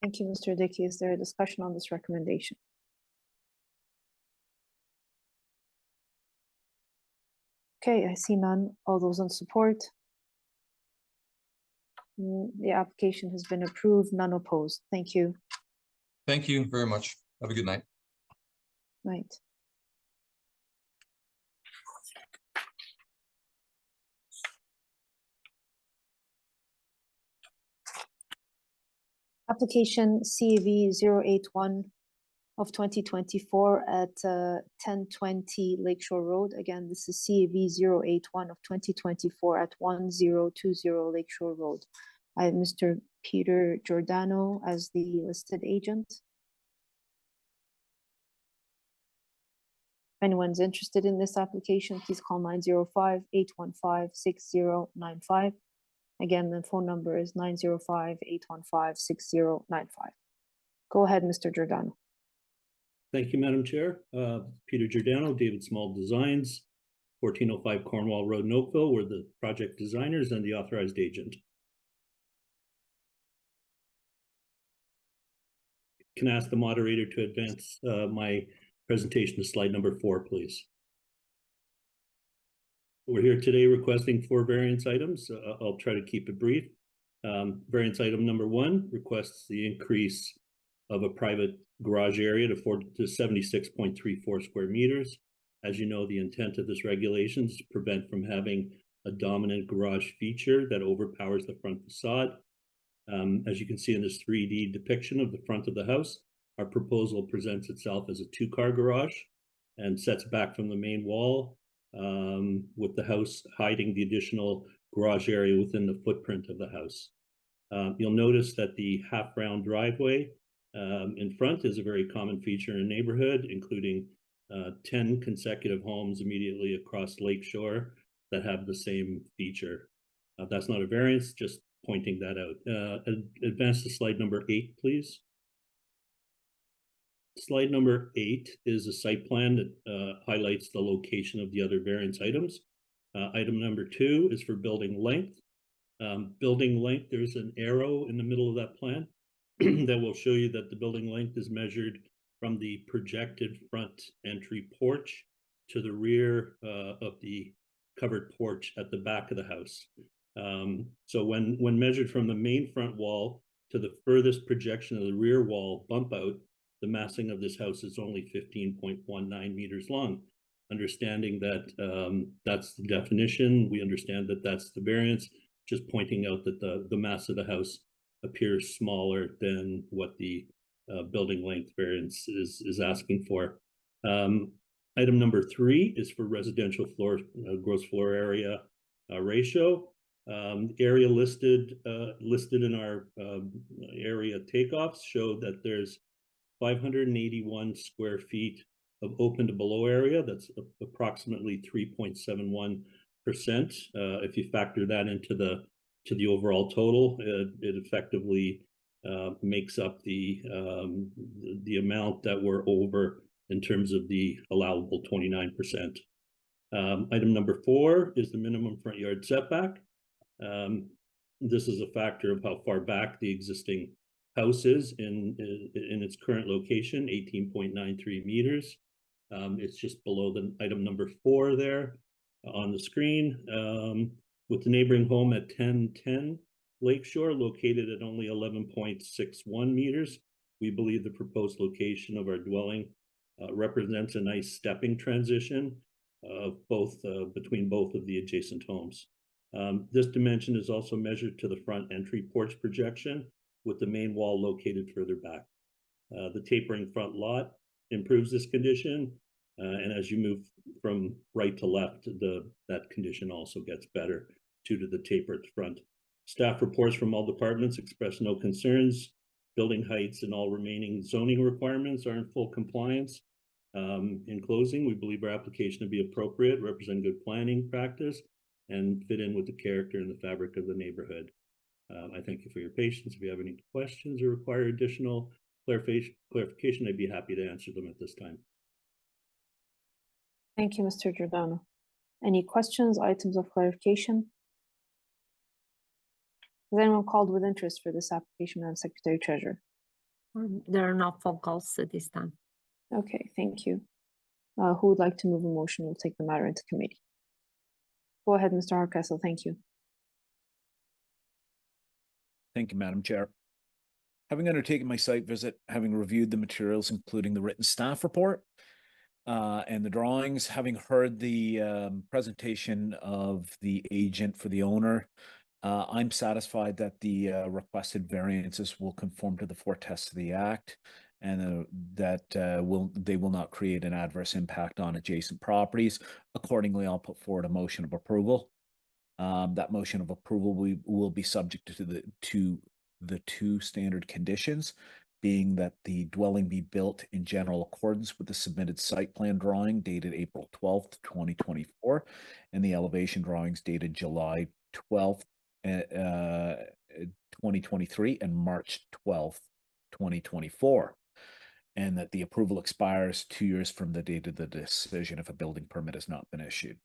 Thank you, Mr. Dickey. Is there a discussion on this recommendation? Okay, I see none. All those in support? The application has been approved, none opposed. Thank you. Thank you very much. Have a good night. Night. Application CAV 081 of 2024 at 1020 Lakeshore Road. Again, this is CAV 081 of 2024 at 1020 Lakeshore Road. I have Mr. Peter Giordano as the listed agent. If anyone's interested in this application, please call 905-815-6095. Again, the phone number is 905-815-6095. Go ahead, Mr. Giordano. Thank you, Madam Chair. Peter Giordano, David Small Designs, 1405 Cornwall Road in Oakville. We're the project designers and the authorized agent. Can I ask the moderator to advance my presentation to slide number 4, please? We're here today requesting 4 variance items. I'll try to keep it brief. Variance item number 1 requests the increase of a private garage area to 76.34 square meters. As you know, the intent of this regulation is to prevent from having a dominant garage feature that overpowers the front facade. As you can see in this 3D depiction of the front of the house, our proposal presents itself as a two-car garage and sets back from the main wall, with the house hiding the additional garage area within the footprint of the house. You'll notice that the half-round driveway in front is a very common feature in the neighborhood, including 10 consecutive homes immediately across Lakeshore that have the same feature. That's not a variance, just pointing that out. Advance to slide number 8, please. Slide number 8 is a site plan that highlights the location of the other variance items. Item number 2 is for building length. Building length, there's an arrow in the middle of that plan that will show you that the building length is measured from the projected front entry porch to the rear of the covered porch at the back of the house. So when measured from the main front wall to the furthest projection of the rear wall bump out, the massing of this house is only 15.19 meters long. Understanding that that's the definition, we understand that that's the variance, just pointing out that the mass of the house appears smaller than what the building length variance is asking for. Item number 3 is for residential floor gross floor area ratio. Area listed in our area takeoffs show that there's 581 square feet of open to below area. That's approximately 3.71%. If you factor that into the overall total, it effectively makes up the amount that we're over in terms of the allowable 29%. Item number 4 is the minimum front yard setback. This is a factor of how far back the existing house is in its current location, 18.93 meters. It's just below the item number 4 there on the screen, with the neighboring home at 1010 Lakeshore located at only 11.61 meters. We believe the proposed location of our dwelling represents a nice stepping transition between both of the adjacent homes. This dimension is also measured to the front entry porch projection, with the main wall located further back. The tapering front lot improves this condition, and as you move from right to left, that condition also gets better due to the tapered front. Staff reports from all departments express no concerns. Building heights and all remaining zoning requirements are in full compliance. In closing, we believe our application to be appropriate, represent good planning practice, and fit in with the character and the fabric of the neighborhood. I thank you for your patience. If you have any questions or require additional clarification, I'd be happy to answer them at this time. Thank you, Mr. Giordano. Any questions, items of clarification? Is anyone called with interest for this application, Madam Secretary Treasurer? There are no phone calls at this time. Okay, thank you. Who would like to move a motion? We'll take the matter into committee. Go ahead, Mr. Hardcastle. Thank you. Thank you, Madam Chair. Having undertaken my site visit, having reviewed the materials, including the written staff report and the drawings, having heard the presentation of the agent for the owner, I'm satisfied that the requested variances will conform to the 4 tests of the Act, and that they will not create an adverse impact on adjacent properties. Accordingly, I'll put forward a motion of approval. That motion of approval will be subject to the 2 standard conditions, being that the dwelling be built in general accordance with the submitted site plan drawing dated April 12th, 2024, and the elevation drawings dated July 12th, 2023 and March 12th, 2024. And that the approval expires 2 years from the date of the decision if a building permit has not been issued.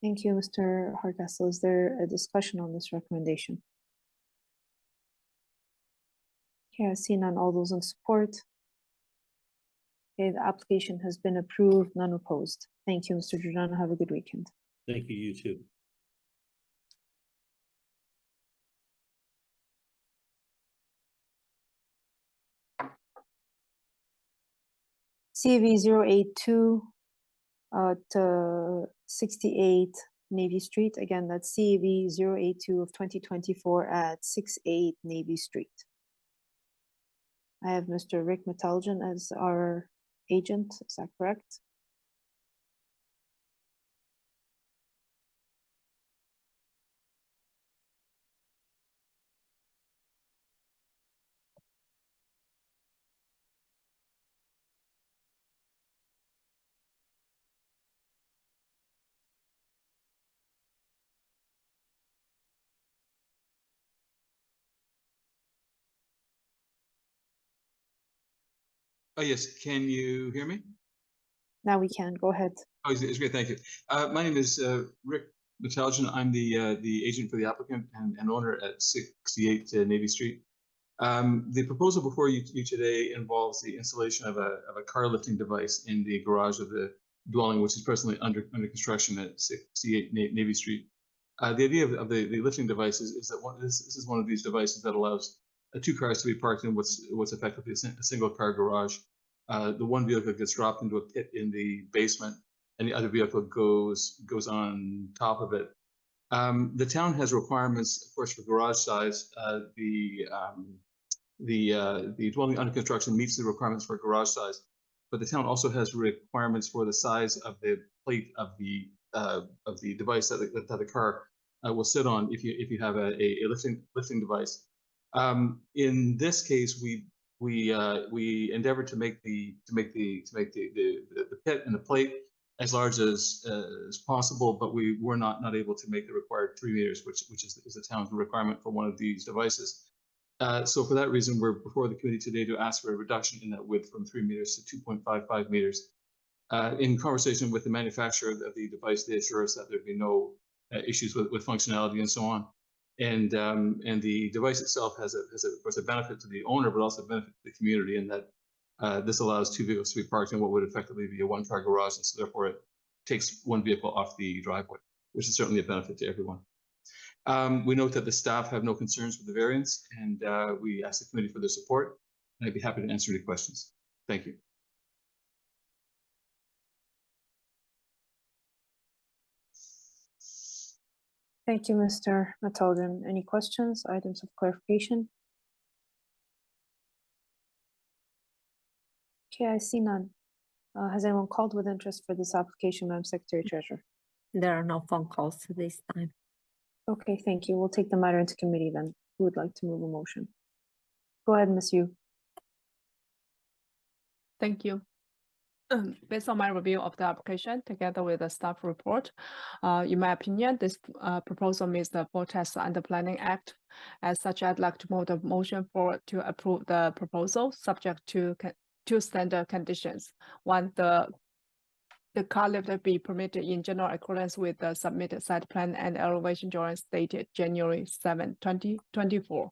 Thank you, Mr. Hardcastle. Is there a discussion on this recommendation? Okay, I see none. All those in support? Okay, the application has been approved, none opposed. Thank you, Mr. Giordano. Have a good weekend. Thank you, you too. CAV 082 to 68 Navy Street. Again, that's CAV 082 of 2024 at 68 Navy Street. I have Mr. Rick Metaljan as our agent. Is that correct? Oh, yes. Can you hear me? Now we can. Go ahead. Oh, it's great. Thank you. My name is Rick Metaljan. I'm the agent for the applicant and owner at 68 Navy Street. The proposal before you today involves the installation of a car lifting device in the garage of the dwelling, which is presently under construction at 68 Navy Street. The idea of the lifting device is that this is one of these devices that allows two cars to be parked in what's effectively a single car garage. The one vehicle gets dropped into a pit in the basement, and the other vehicle goes on top of it. The town has requirements, of course, for garage size. The dwelling under construction meets the requirements for garage size, but the town also has requirements for the size of the plate of the device that the car will sit on if you have a lifting device. In this case, we endeavored to make the pit and the plate as large as possible, but we were not able to make the required 3 meters, which is the town's requirement for one of these devices. So for that reason, we're before the committee today to ask for a reduction in that width from 3 meters to 2.55 meters. In conversation with the manufacturer of the device, they assure us that there'd be no issues with functionality and so on. And the device itself has of course a benefit to the owner, but also a benefit to the community in that this allows 2 vehicles to be parked in what would effectively be a one-car garage, and so therefore it takes one vehicle off the driveway, which is certainly a benefit to everyone. We note that the staff have no concerns with the variance, and we ask the committee for their support. And I'd be happy to answer any questions. Thank you. Thank you, Mr. Metaljan. Any questions, items of clarification? Okay, I see none. Has anyone called with interest for this application, Madam Secretary Treasurer? There are no phone calls to this time. Okay, thank you. We'll take the matter into committee then. Who would like to move a motion? Go ahead, Ms. Yu. Thank you. Based on my review of the application together with the staff report, in my opinion, this proposal meets the full test under Planning Act. As such, I'd like to move the motion forward to approve the proposal subject to two standard conditions. One, the car lift be permitted in general accordance with the submitted site plan and elevation drawings dated January 7, 2024.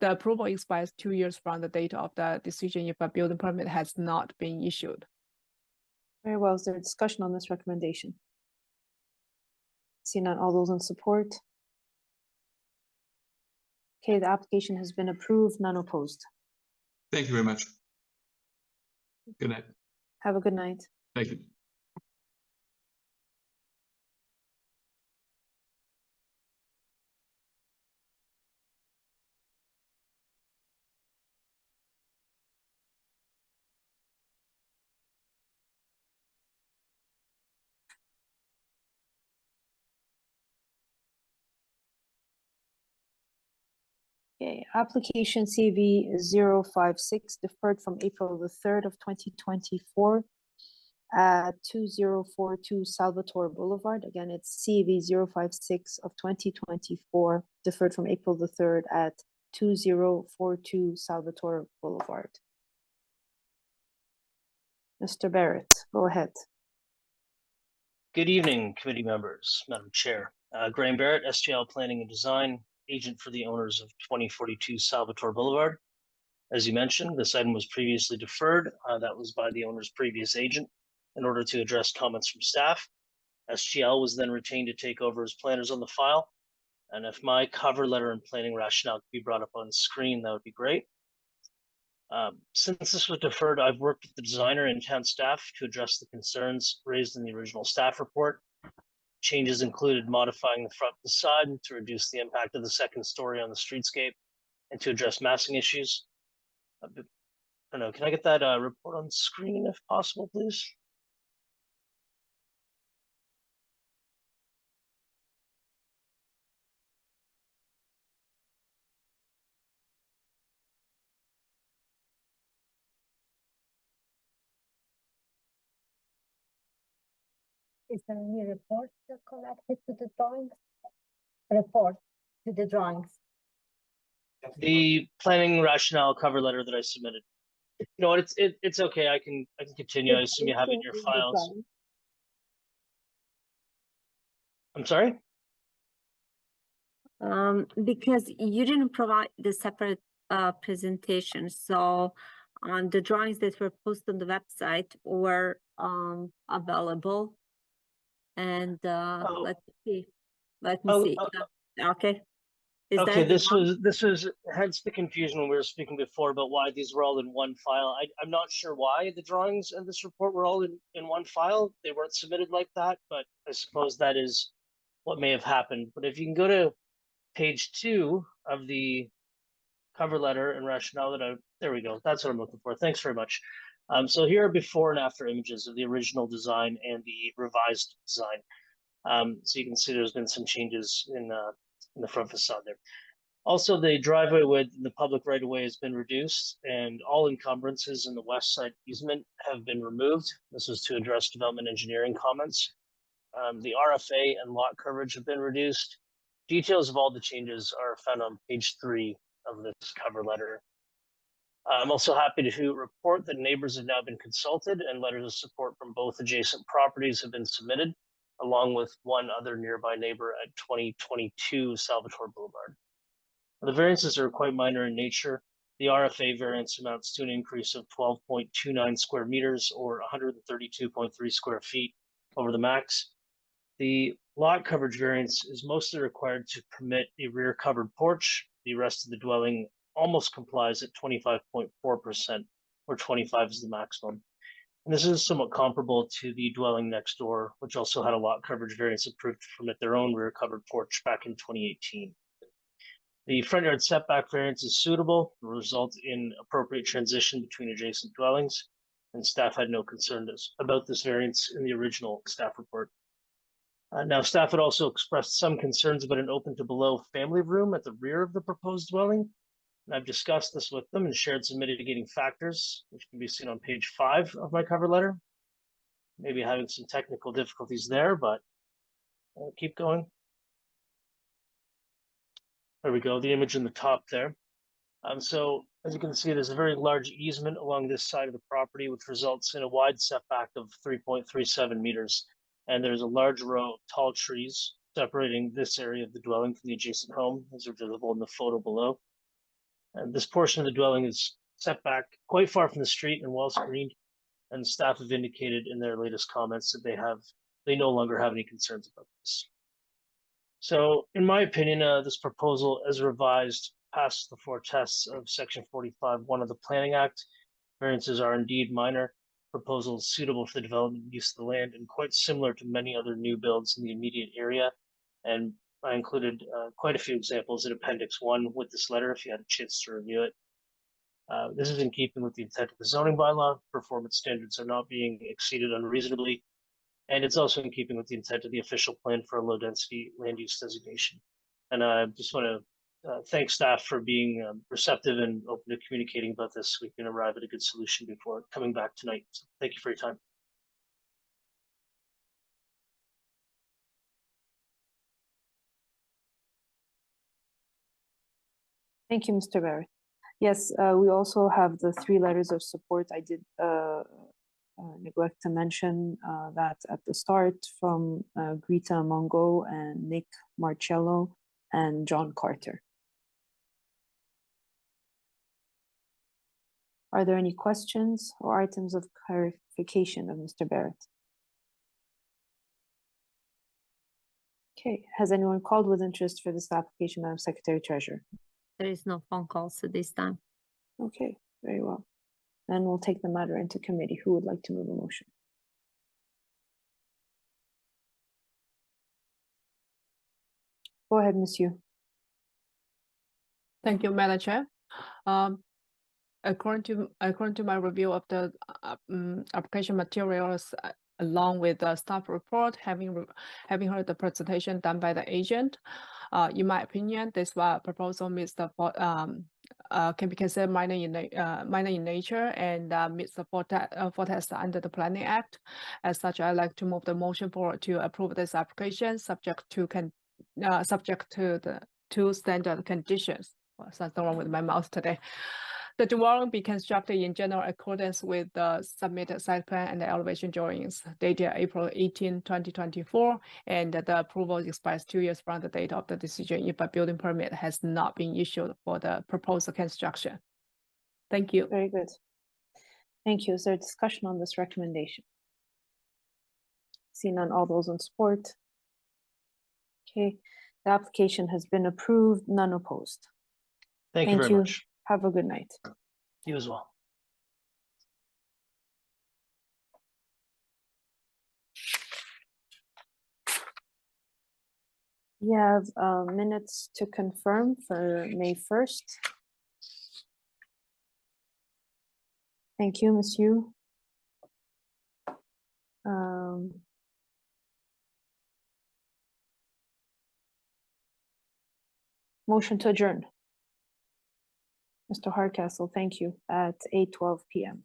The approval expires 2 years from the date of the decision if a building permit has not been issued. Very well. Is there a discussion on this recommendation? Seeing none, all those in support? Okay, the application has been approved, none opposed. Thank you very much. Good night. Have a good night. Thank you. Okay, application CV 056 deferred from April the 3rd of 2024 at 2042 Salvatore Boulevard. Again, it's CV 056 of 2024 deferred from April the 3rd at 2042 Salvatore Boulevard. Mr. Barrett, go ahead. Good evening, committee members, Madam Chair. Graham Barrett, SGL Planning and Design, agent for the owners of 2042 Salvatore Boulevard. As you mentioned, this item was previously deferred. That was by the owner's previous agent in order to address comments from staff. SGL was then retained to take over as planners on the file. And if my cover letter and planning rationale could be brought up on the screen, that would be great. Since this was deferred, I've worked with the designer and town staff to address the concerns raised in the original staff report. Changes included modifying the front facade to reduce the impact of the second story on the streetscape and to address massing issues. don't know, can I get that report on screen if possible, please? Is there any report connected to the drawings? Report to the drawings. The planning rationale cover letter that I submitted. You know what? It's okay. I can continue. I assume you have it in your files. I'm sorry. Because you didn't provide the separate presentation, so the drawings that were posted on the website were available. And let me see. Let me see. Okay. Okay, this was hence the confusion when we were speaking before about why these were all in one file. I'm not sure why the drawings and this report were all in one file. They weren't submitted like that, but I suppose that is what may have happened. But if you can go to page 2 of the cover letter and rationale there we go. That's what I'm looking for. Thanks very much. So here are before and after images of the original design and the revised design. So you can see there's been some changes in the front facade there. Also, the driveway width in the public right-of-way has been reduced, and all encumbrances in the west side easement have been removed. This was to address development engineering comments. The RFA and lot coverage have been reduced. Details of all the changes are found on page 3 of this cover letter. I'm also happy to report that neighbors have now been consulted and letters of support from both adjacent properties have been submitted, along with one other nearby neighbor at 2022 Salvatore Boulevard. The variances are quite minor in nature. The RFA variance amounts to an increase of 12.29 square meters or 132.3 square feet over the max. The lot coverage variance is mostly required to permit a rear covered porch. The rest of the dwelling almost complies at 25.4%, where 25 is the maximum. And this is somewhat comparable to the dwelling next door, which also had a lot coverage variance approved to permit their own rear covered porch back in 2018. The front yard setback variance is suitable, will result in appropriate transition between adjacent dwellings, and staff had no concern about this variance in the original staff report. Now, staff had also expressed some concerns about an open to below family room at the rear of the proposed dwelling. And I've discussed this with them and shared some mitigating factors, which can be seen on page 5 of my cover letter. Maybe having some technical difficulties there, but I'll keep going. There we go, the image in the top there. So as you can see, there's a very large easement along this side of the property, which results in a wide setback of 3.37 meters. And there's a large row of tall trees separating this area of the dwelling from the adjacent home, as are visible in the photo below. And this portion of the dwelling is set back quite far from the street and well screened. And staff have indicated in their latest comments that they no longer have any concerns about this. So in my opinion, this proposal as revised passes the 4 tests of section 45(1) of the Planning Act. Variances are indeed minor. Proposal is suitable for the development and use of the land and quite similar to many other new builds in the immediate area. And I included quite a few examples in Appendix 1 with this letter if you had a chance to review it. This is in keeping with the intent of the zoning bylaw. Performance standards are not being exceeded unreasonably. And it's also in keeping with the intent of the official plan for a low density land use designation. And I just want to thank staff for being receptive and open to communicating about this. We can arrive at a good solution before coming back tonight. So thank you for your time. Thank you, Mr. Barrett. Yes, we also have the 3 letters of support. I did neglect to mention that at the start from Greta Mongo and Nick Marcello and John Carter. Are there any questions or items of clarification of Mr. Barrett? Okay, has anyone called with interest for this application, Madam Secretary Treasurer? There is no phone calls at this time. Okay, very well. Then we'll take the matter into committee. Who would like to move a motion? Go ahead, Monsieur. Thank you, Madam Chair. according to my review of the application materials, along with the staff report, having heard the presentation done by the agent, in my opinion, this proposal meets the can be considered minor in nature and meets the forecast under the Planning Act. As such, I'd like to move the motion forward to approve this application, subject to the two standard conditions. Something wrong with my mouth today. The dwelling be constructed in general accordance with the submitted site plan and the elevation drawings dated April 18, 2024, and the approval expires 2 years from the date of the decision if a building permit has not been issued for the proposed construction. Thank you. Very good. Thank you. Is there discussion on this recommendation? Seeing none, all those in support? Okay, the application has been approved, none opposed. Thank you very much. Have a good night. You as well. We have minutes to confirm for May 1st. Thank you, Ms. Yu. Motion to adjourn. Mr. Hardcastle, thank you, at 8:12 p.m.